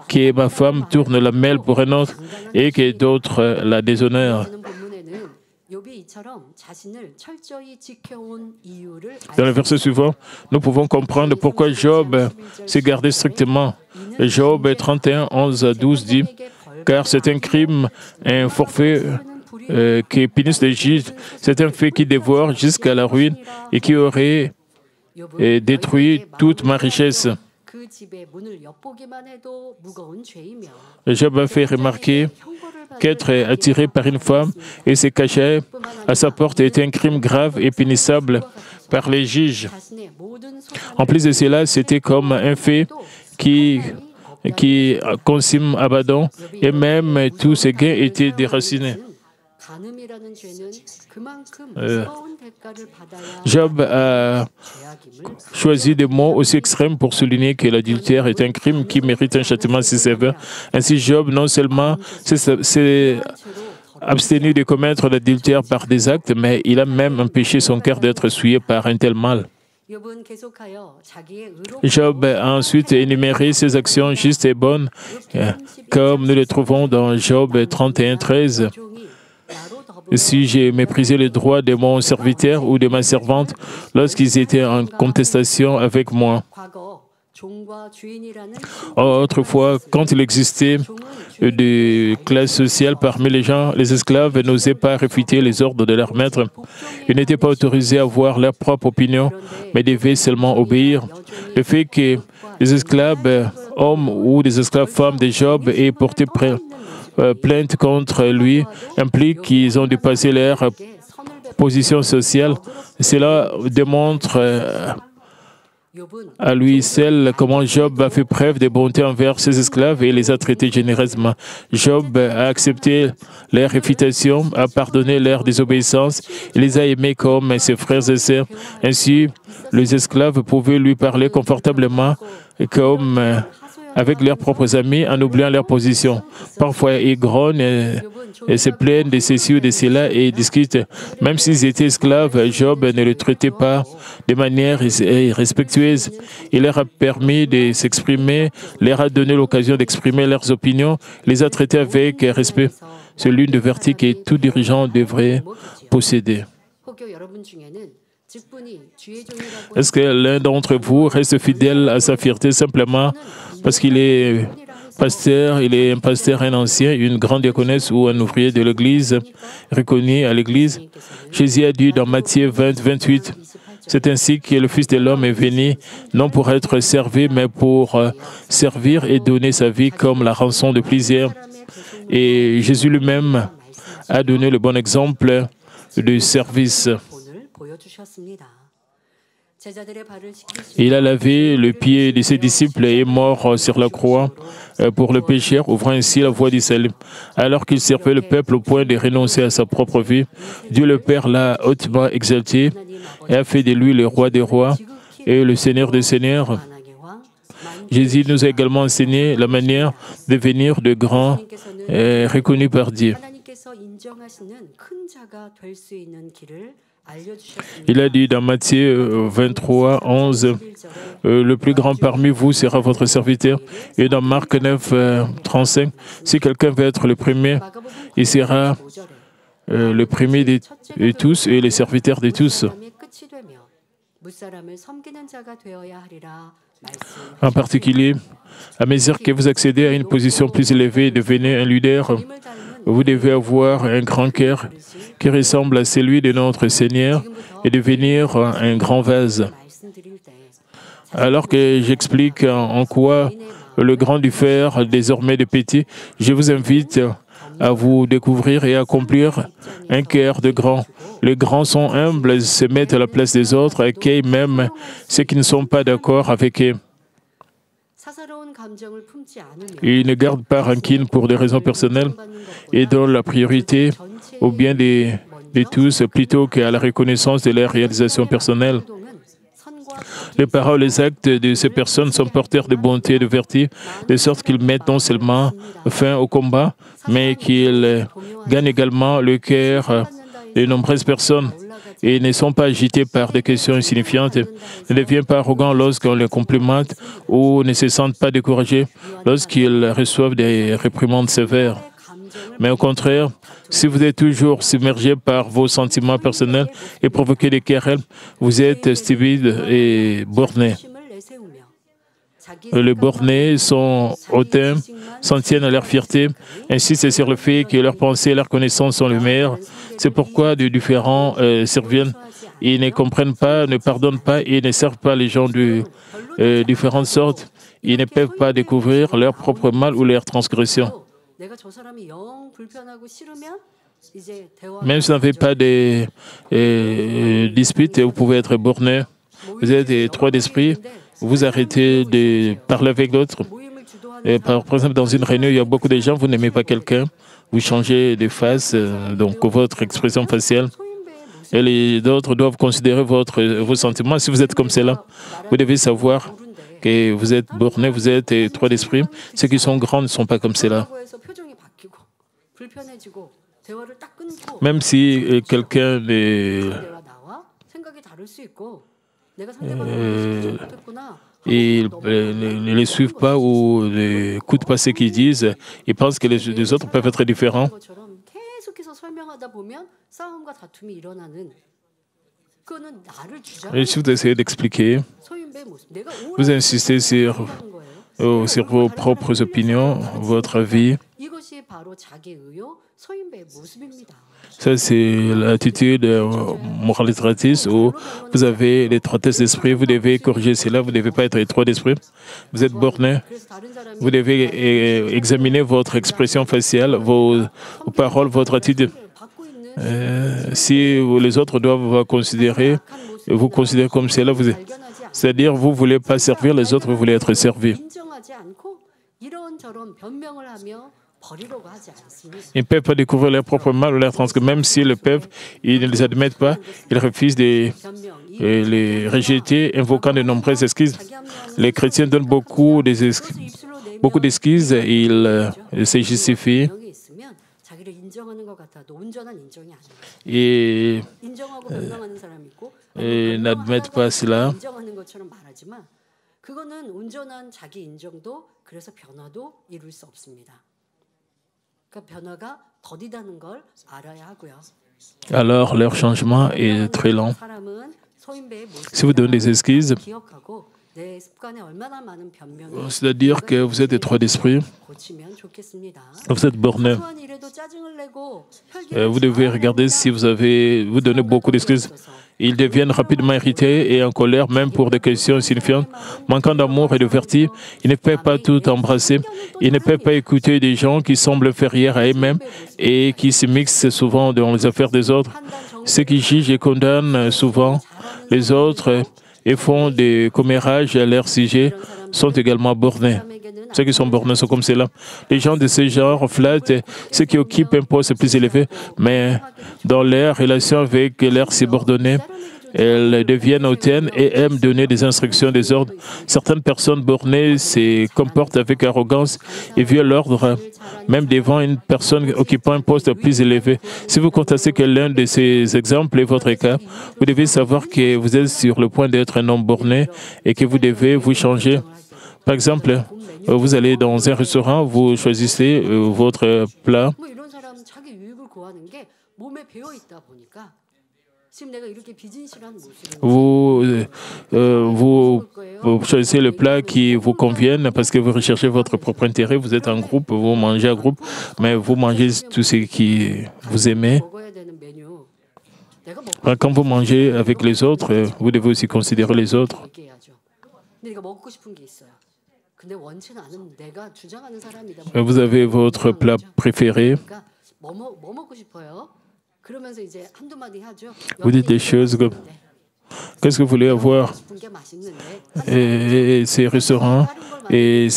que ma femme tourne la mêle pour un autre et que d'autres la déshonorent. Dans le verset suivant, nous pouvons comprendre pourquoi Job s'est gardé strictement. Job 31, 11 à 12 dit, « Car c'est un crime, un forfait qui punisse le juge, c'est un fait qui dévore jusqu'à la ruine et qui aurait détruit toute ma richesse. » Job a fait remarquer qu'être attiré par une femme et se cacher à sa porte était un crime grave et punissable par les juges. En plus de cela, c'était comme un fait qui consume Abaddon et même tous ses gains étaient déracinés. Job a choisi des mots aussi extrêmes pour souligner que l'adultère est un crime qui mérite un châtiment si sévère. Ainsi, Job non seulement s'est abstenu de commettre l'adultère par des actes, mais il a même empêché son cœur d'être souillé par un tel mal. Job a ensuite énuméré ses actions justes et bonnes, comme nous le trouvons dans Job 31, 13. Si j'ai méprisé les droits de mon serviteur ou de ma servante lorsqu'ils étaient en contestation avec moi. Autrefois, quand il existait des classes sociales parmi les gens, les esclaves n'osaient pas réfuter les ordres de leur maître. Ils n'étaient pas autorisés à avoir leur propre opinion, mais devaient seulement obéir. Le fait que les esclaves hommes ou des esclaves femmes de Job aient porté plainte contre lui implique qu'ils ont dépassé leur position sociale. Cela démontre à lui seul comment Job a fait preuve de bonté envers ses esclaves et les a traités généreusement. Job a accepté leur réfutation, a pardonné leur désobéissance et les a aimés comme ses frères et sœurs. Ainsi, les esclaves pouvaient lui parler confortablement comme avec leurs propres amis en oubliant leur position. Parfois, ils grognent et se plaignent de ceci ou de cela et discutent. Même s'ils étaient esclaves, Job ne les traitait pas de manière irrespectueuse. Il leur a permis de s'exprimer, leur a donné l'occasion d'exprimer leurs opinions, les a traités avec respect. C'est l'une des vertus que tout dirigeant devrait posséder. Est-ce que l'un d'entre vous reste fidèle à sa fierté simplement parce qu'il est pasteur, il est un pasteur, un ancien, une grande diaconesse ou un ouvrier de l'Église reconnu à l'Église? Jésus a dit dans Matthieu 20, 28, « C'est ainsi que le Fils de l'homme est venu, non pour être servi, mais pour servir et donner sa vie comme la rançon de plusieurs. » Et Jésus lui-même a donné le bon exemple de service. Il a lavé le pied de ses disciples et est mort sur la croix pour le pécheur, ouvrant ainsi la voie du salut. Alors qu'il servait le peuple au point de renoncer à sa propre vie, Dieu le Père l'a hautement exalté et a fait de lui le roi des rois et le Seigneur des seigneurs. Jésus nous a également enseigné la manière de devenir de grands et reconnus par Dieu. Il a dit dans Matthieu 23, 11, « Le plus grand parmi vous sera votre serviteur. » Et dans Marc 9, 35, « Si quelqu'un veut être le premier, il sera le premier de tous et le serviteur de tous. » En particulier, à mesure que vous accédez à une position plus élevée et devenez un leader, vous devez avoir un grand cœur qui ressemble à celui de notre Seigneur et devenir un grand vase. Alors que j'explique en quoi le grand diffère désormais de petit, je vous invite à vous découvrir et accomplir un cœur de grand. Les grands sont humbles, se mettent à la place des autres, accueillent même ceux qui ne sont pas d'accord avec eux. Ils ne gardent pas rancune pour des raisons personnelles et donnent la priorité au bien de tous plutôt qu'à la reconnaissance de leur réalisation personnelle. Les paroles, les actes de ces personnes sont porteurs de bonté et de vertu, de sorte qu'ils mettent non seulement fin au combat, mais qu'ils gagnent également le cœur de nombreuses personnes et ne sont pas agités par des questions insignifiantes, ne deviennent pas arrogants lorsqu'on les complimente ou ne se sentent pas découragés lorsqu'ils reçoivent des réprimandes sévères. Mais au contraire, si vous êtes toujours submergé par vos sentiments personnels et provoquez des querelles, vous êtes stupide et borné. Les bornés sont hautains, s'en tiennent à leur fierté, insistent sur le fait que leurs pensées et leurs connaissances sont les meilleures. C'est pourquoi de différents surviennent. Ils ne comprennent pas, ne pardonnent pas et ne servent pas les gens de différentes sortes. Ils ne peuvent pas découvrir leur propre mal ou leur transgression. Même si vous n'avez pas de disputes, vous pouvez être borné. Vous êtes étroit d'esprit, vous arrêtez de parler avec d'autres. Par exemple, dans une réunion, il y a beaucoup de gens, vous n'aimez pas quelqu'un, vous changez de face, donc votre expression faciale. Et les autres doivent considérer vos sentiments. Si vous êtes comme cela, vous devez savoir que vous êtes borné, vous êtes étroit d'esprit. Ceux qui sont grands ne sont pas comme cela. Même si quelqu'un ils ne les suivent pas ou n'écoutent pas ce qu'ils disent, ils pensent que les autres peuvent être différents. Et si vous essayez d'expliquer, vous insistez sur vos propres opinions, votre avis. Ça, c'est l'attitude moralisatrice où vous avez l'étroitesse d'esprit, vous devez corriger cela, vous ne devez pas être étroit d'esprit. Vous êtes borné, vous devez examiner votre expression faciale, vos paroles, votre attitude. Si les autres doivent vous considérer comme cela, c'est-à-dire vous ne voulez pas servir les autres, vous voulez être servi. Ils ne peuvent pas découvrir leur propre mal ou leur transgression. Même s'ils le peuvent, ils ne les admettent pas. Ils refusent de les rejeter, invoquant de nombreuses excuses. Les chrétiens donnent beaucoup d'excuses. Ils se justifient. Et n'admettent pas cela. Alors, leur changement est très lent. Si vous donnez des excuses, c'est-à-dire que vous êtes étroit d'esprit, vous êtes borné. Vous devez regarder si vous donnez beaucoup d'excuses. Ils deviennent rapidement irrités et en colère, même pour des questions insignifiantes. Manquant d'amour et de vertu, ils ne peuvent pas tout embrasser. Ils ne peuvent pas écouter des gens qui semblent inférieurs à eux-mêmes et qui se mixent souvent dans les affaires des autres. Ceux qui jugent et condamnent souvent les autres et font des commérages à leur sujet sont également bornés. Ceux qui sont bornés sont comme cela. Les gens de ce genre flattent ceux qui occupent un poste plus élevé, mais dans leurs relations avec leurs subordonnés, elles deviennent hautaines et aiment donner des instructions, des ordres. Certaines personnes bornées se comportent avec arrogance et violent l'ordre, même devant une personne occupant un poste plus élevé. Si vous constatez que l'un de ces exemples est votre cas, vous devez savoir que vous êtes sur le point d'être un homme borné et que vous devez vous changer. Par exemple, vous allez dans un restaurant, vous choisissez votre plat. Vous choisissez le plat qui vous convient parce que vous recherchez votre propre intérêt. Vous êtes en groupe, vous mangez en groupe, mais vous mangez tout ce que vous aimez. Quand vous mangez avec les autres, vous devez aussi considérer les autres. Vous avez votre plat préféré. Vous dites des choses comme Qu'est-ce que vous voulez avoir? Et ces restaurants et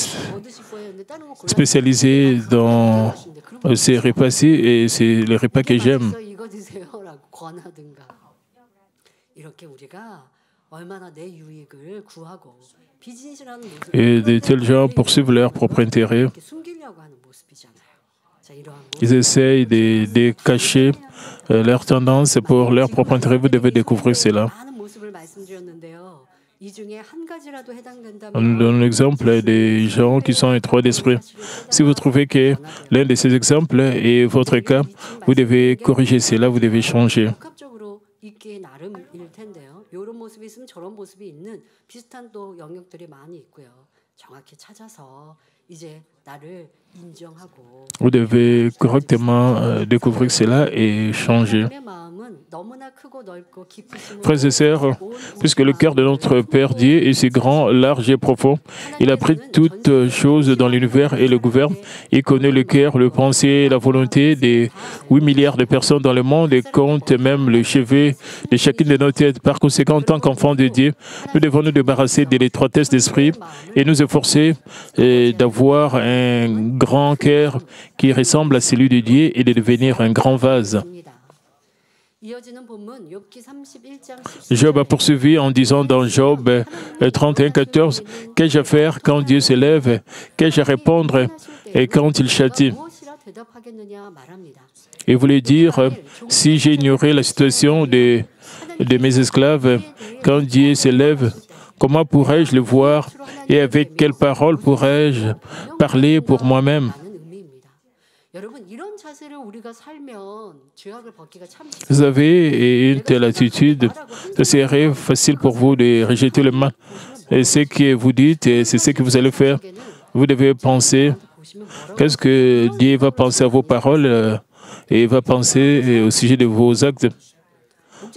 spécialisés dans ces repas-ci et c'est les repas que j'aime. Et de tels gens poursuivent leur propre intérêt. Ils essayent de cacher leur tendance pour leur propre intérêt. Vous devez découvrir cela. On nous donne l'exemple des gens qui sont étroits d'esprit. Si vous trouvez que l'un de ces exemples est votre cas, vous devez corriger cela, vous devez changer. Vous devez correctement découvrir cela et changer. Frères et sœurs, puisque le cœur de notre Père Dieu est si grand, large et profond, il a pris toutes choses dans l'univers et le gouverne. Il connaît le cœur, le pensée et la volonté des 8 milliards de personnes dans le monde et compte même le cheveu de chacune de nos têtes. Par conséquent, en tant qu'enfants de Dieu, nous devons nous débarrasser de l'étroitesse d'esprit et nous efforcer d'avoir un grand cœur qui ressemble à celui de Dieu et de devenir un grand vase. Job a poursuivi en disant dans Job 31, 14, « Qu'ai-je à faire quand Dieu s'élève? Qu'ai-je à répondre et quand il châtie ?» Il voulait dire, si j'ai ignoré la situation de mes esclaves, quand Dieu s'élève, comment pourrais-je le voir et avec quelles paroles pourrais-je parler pour moi-même? Vous avez une telle attitude, ce serait facile pour vous de rejeter le mal. Et ce que vous dites, c'est ce que vous allez faire. Vous devez penser, qu'est-ce que Dieu va penser à vos paroles et va penser au sujet de vos actes.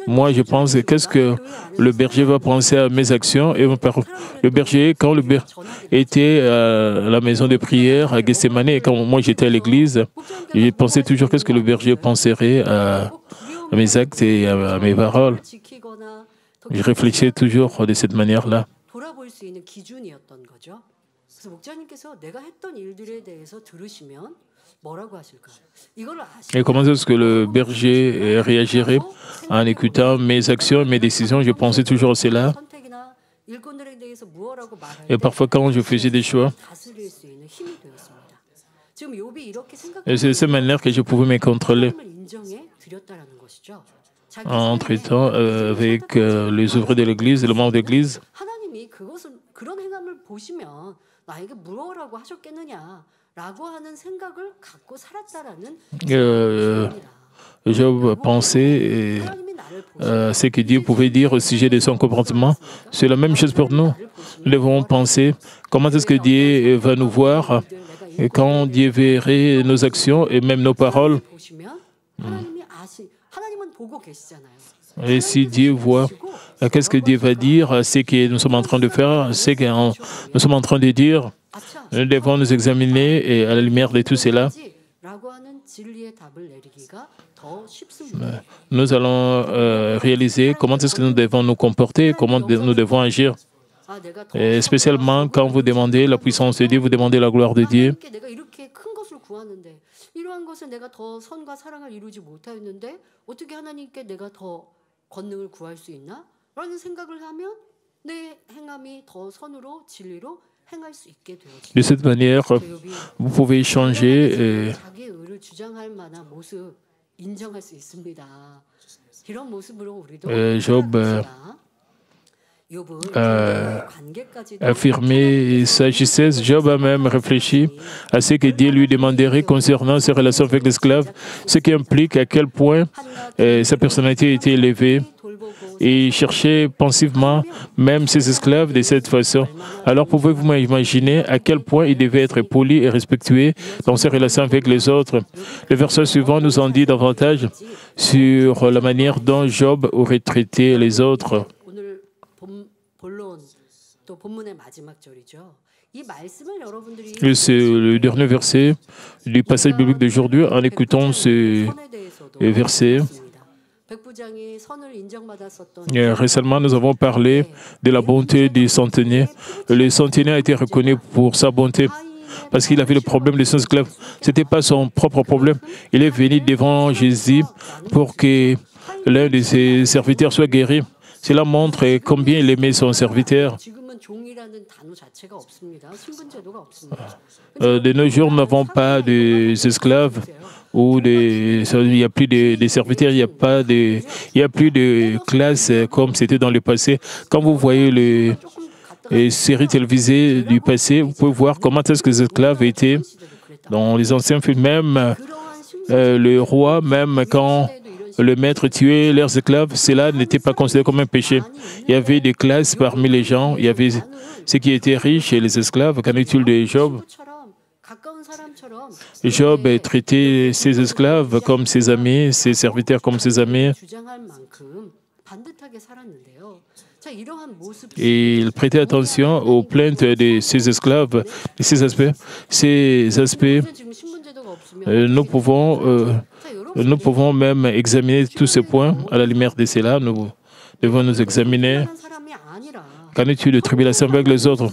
Moi, je pense, qu'est-ce que le berger va penser à mes actions et mes paroles. Le berger, quand le berger était à la maison de prière à Gethsemane, et quand moi j'étais à l'église, je pensais toujours qu'est-ce que le berger penserait à mes actes et à mes paroles. Je réfléchissais toujours de cette manière-là. Et comment est-ce que le berger réagirait en écoutant mes actions et mes décisions? Je pensais toujours à cela. Et parfois, quand je faisais des choix, c'est de cette manière que je pouvais me contrôler. En traitant avec les ouvriers de l'Église et le membre de l'Église, Job pensait ce que Dieu pouvait dire au sujet de son comportement. C'est la même chose pour nous. Nous devons penser comment est-ce que Dieu va nous voir et quand Dieu verrait nos actions et même nos paroles. Et si Dieu voit, qu'est-ce que Dieu va dire, ce que nous sommes en train de faire, ce que nous sommes en train de dire, nous devons nous examiner et à la lumière de tout cela, nous allons réaliser comment est-ce que nous devons nous comporter, comment nous devons agir. Et spécialement quand vous demandez la puissance de Dieu, vous demandez la gloire de Dieu. De cette manière, vous pouvez changer. Job a affirmé sa justesse. Job a même réfléchi à ce que Dieu lui demanderait concernant ses relations avec l'esclave, ce qui implique à quel point sa personnalité était élevée. Et il cherchait pensivement même ses esclaves de cette façon. Alors pouvez-vous imaginer à quel point il devait être poli et respectueux dans ses relations avec les autres. Le verset suivant nous en dit davantage sur la manière dont Job aurait traité les autres. Et c'est le dernier verset du passage biblique d'aujourd'hui. En écoutant ce verset, Récemment, nous avons parlé de la bonté du centenier. Le centenier a été reconnu pour sa bonté parce qu'il avait le problème de son esclave. Ce n'était pas son propre problème. Il est venu devant Jésus pour que l'un de ses serviteurs soit guéri. Cela montre combien il aimait son serviteur. De nos jours, nous n'avons pas d'esclaves ou il n'y a plus de serviteurs, il n'y a plus de classe comme c'était dans le passé. Quand vous voyez les séries télévisées du passé, vous pouvez voir comment est-ce que les esclaves étaient dans les anciens films. Même le roi, même quand le maître tuait leurs esclaves, cela n'était pas considéré comme un péché. Il y avait des classes parmi les gens. Il y avait ceux qui étaient riches et les esclaves. Qu'en est-il de Job? Job traitait ses esclaves comme ses amis, ses serviteurs comme ses amis. Et il prêtait attention aux plaintes de ses esclaves, de ces aspects. Ces aspects, nous pouvons même examiner tous ces points à la lumière de cela. Nous devons nous examiner. Qu'en est-il de tribulation avec les autres?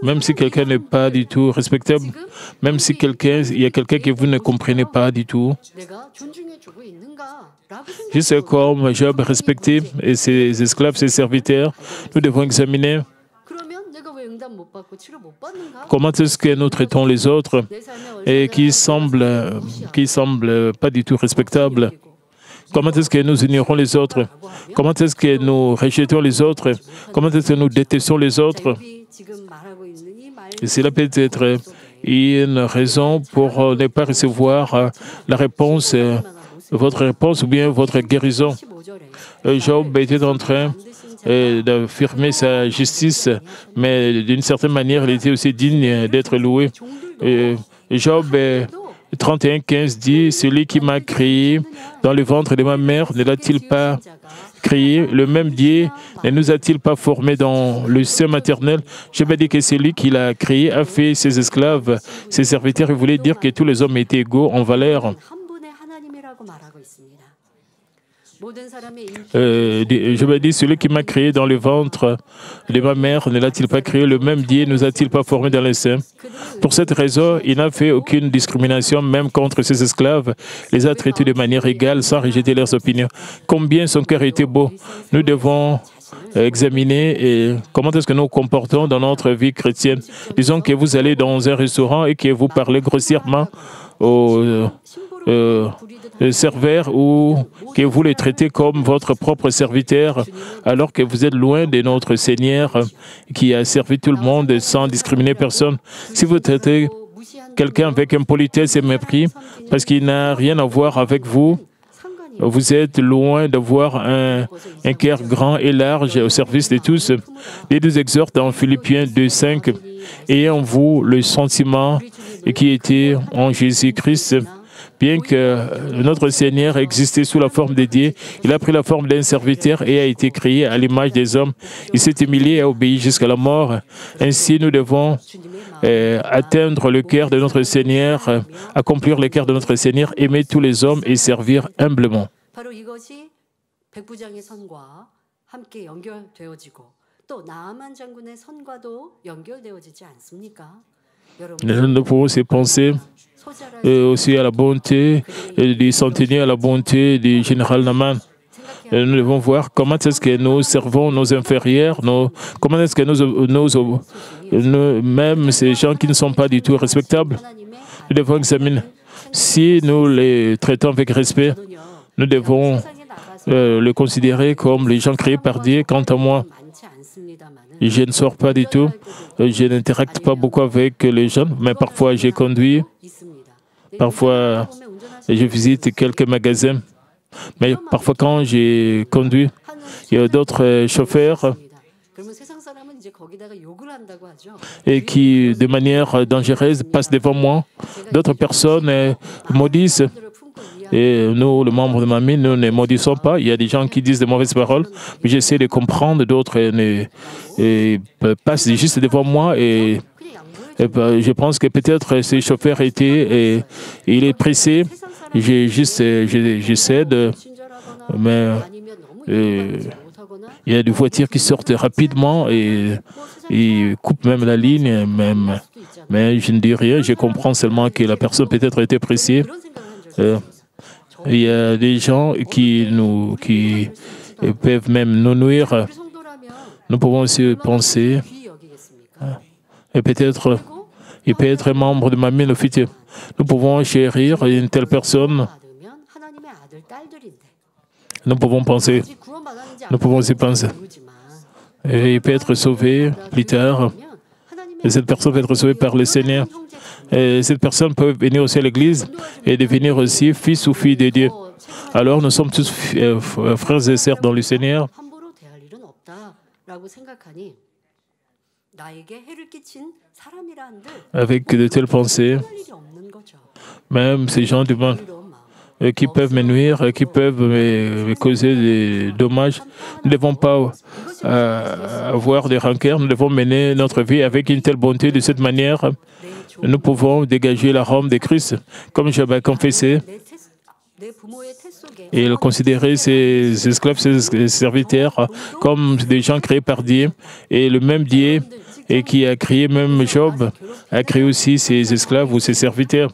Même si quelqu'un n'est pas du tout respectable, même si il y a quelqu'un que vous ne comprenez pas du tout, juste comme Job respecté et ses esclaves, ses serviteurs, nous devons examiner comment est-ce que nous traitons les autres et qui semblent pas du tout respectables. Comment est-ce que nous ignorons les autres? Comment est-ce que nous rejetons les autres? Comment est-ce que nous détestons les autres? Et cela peut être une raison pour ne pas recevoir la réponse, votre réponse ou bien votre guérison. Job était en train d'affirmer sa justice, mais d'une certaine manière, il était aussi digne d'être loué. Job 31:15 dit, « Celui qui m'a créé dans le ventre de ma mère ne l'a-t-il pas créé? Le même Dieu ne nous a-t-il pas formés dans le sein maternel? » Je vais dire que celui qui l'a créé a fait ses esclaves, ses serviteurs. Il voulait dire que tous les hommes étaient égaux en valeur. Je vais dire, celui qui m'a créé dans le ventre de ma mère ne l'a-t-il pas créé? Le même Dieu nous a-t-il pas formés dans le sein? Pour cette raison, il n'a fait aucune discrimination, même contre ses esclaves. Il les a traités de manière égale, sans rejeter leurs opinions. Combien son cœur était beau. Nous devons examiner comment est-ce que nous nous comportons dans notre vie chrétienne. Disons que vous allez dans un restaurant et que vous parlez grossièrement aux serveur ou que vous les traitez comme votre propre serviteur alors que vous êtes loin de notre Seigneur qui a servi tout le monde sans discriminer personne. Si vous traitez quelqu'un avec impolitesse et mépris parce qu'il n'a rien à voir avec vous, vous êtes loin d'avoir un cœur grand et large au service de tous. Les deux exhortent dans Philippiens 2:5 « Ayez en vous le sentiment qui était en Jésus-Christ. » Bien que notre Seigneur existait sous la forme de Dieu, il a pris la forme d'un serviteur et a été créé à l'image des hommes. Il s'est humilié et a obéi jusqu'à la mort. Ainsi, nous devons atteindre le cœur de notre Seigneur, accomplir le cœur de notre Seigneur, aimer tous les hommes et servir humblement. Nous pouvons aussi penser aussi à la bonté du centenier, à la bonté du général Naaman. Nous devons voir comment est-ce que nous servons nos inférieurs, comment est-ce que même ces gens qui ne sont pas du tout respectables, nous devons examiner. Si nous les traitons avec respect, nous devons les considérer comme les gens créés par Dieu. Quant à moi, je ne sors pas du tout, je n'interacte pas beaucoup avec les jeunes, mais parfois j'ai conduit. Parfois, je visite quelques magasins, mais parfois quand j'ai conduit, il y a d'autres chauffeurs et qui, de manière dangereuse, passent devant moi. D'autres personnes maudissent. Et nous, les membres de ma famille, nous ne maudissons pas. Il y a des gens qui disent de mauvaises paroles, mais j'essaie de comprendre. D'autres passent juste devant moi et Je pense que peut-être ce chauffeur était, il est pressé. J'essaie de, mais il y a des voitures qui sortent rapidement et coupent même la ligne, même. Mais je ne dis rien, je comprends seulement que la personne peut-être était pressée. Il y a des gens qui peuvent même nous nuire. Nous pouvons aussi penser, et peut-être, il peut être membre de ma minorité. Nous pouvons chérir une telle personne. Nous pouvons penser, nous pouvons aussi penser. Et il peut être sauvé plus tard. Et cette personne peut être sauvée par le Seigneur. Et cette personne peut venir aussi à l'Église et devenir aussi fils ou fille de Dieu. Alors nous sommes tous frères et sœurs dans le Seigneur. Avec de telles pensées, même ces gens du monde qui peuvent me nuire, qui peuvent me causer des dommages, nous ne devons pas avoir des rancœurs, nous devons mener notre vie avec une telle bonté. De cette manière, nous pouvons dégager l'arôme de Christ, comme j'avais confessé. Et il considérait ses esclaves, ses serviteurs, comme des gens créés par Dieu. Et le même Dieu et qui a créé même Job, a créé aussi ses esclaves ou ses serviteurs.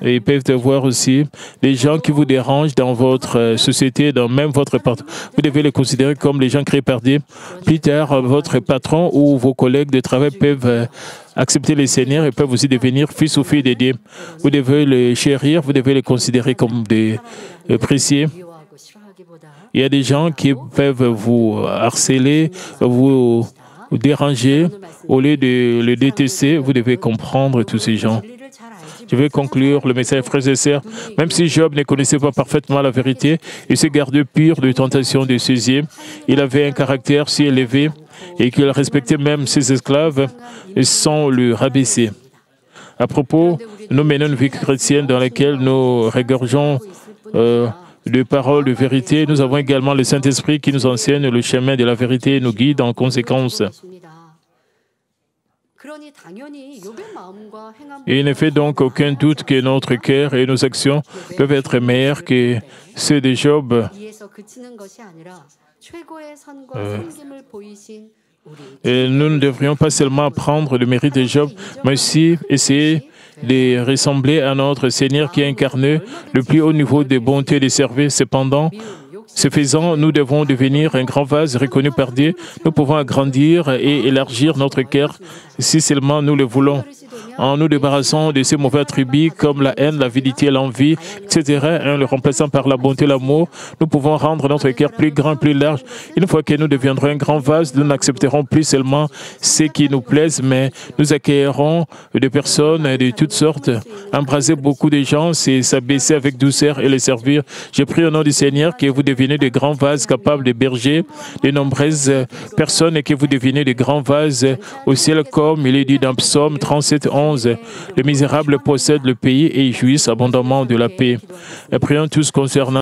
Et ils peuvent avoir aussi des gens qui vous dérangent dans votre société, dans même votre patron. Vous devez les considérer comme les gens créés par Dieu. Plus tard, votre patron ou vos collègues de travail peuvent accepter les seigneurs et peuvent aussi devenir fils ou filles de Dieu. Vous devez les chérir, vous devez les considérer comme des précieux. Il y a des gens qui peuvent vous harceler, vous déranger. Au lieu de les détester, vous devez comprendre tous ces gens. Je vais conclure le message, frères et sœurs. Même si Job ne connaissait pas parfaitement la vérité, il se gardait pur de tentation de saisir. Il avait un caractère si élevé et qu'il respectait même ses esclaves sans le rabaisser. À propos, nous menons une vie chrétienne dans laquelle nous regorgeons de paroles de vérité. Nous avons également le Saint-Esprit qui nous enseigne le chemin de la vérité et nous guide en conséquence. Et il ne fait donc aucun doute que notre cœur et nos actions peuvent être meilleurs que ceux de Job. Et nous ne devrions pas seulement apprendre le mérite de Job, mais aussi essayer de ressembler à notre Seigneur qui a incarné le plus haut niveau de bonté et de service. Cependant, ce faisant, nous devons devenir un grand vase reconnu par Dieu. Nous pouvons agrandir et élargir notre cœur si seulement nous le voulons. En nous débarrassant de ces mauvais attributs comme la haine, l'avidité, l'envie, etc., en le remplaçant par la bonté, l'amour, nous pouvons rendre notre cœur plus grand, plus large. Une fois que nous deviendrons un grand vase, nous n'accepterons plus seulement ce qui nous plaise, mais nous accueillerons des personnes de toutes sortes. Embrasser beaucoup de gens, c'est s'abaisser avec douceur et les servir. Je prie au nom du Seigneur que vous deveniez de grands vases capables d'héberger de nombreuses personnes et que vous deveniez de grands vases au ciel, comme il est dit dans Psaume 37, 11. Les misérables possèdent le pays et ils jouissent abondamment de la paix. Et prions tous concernant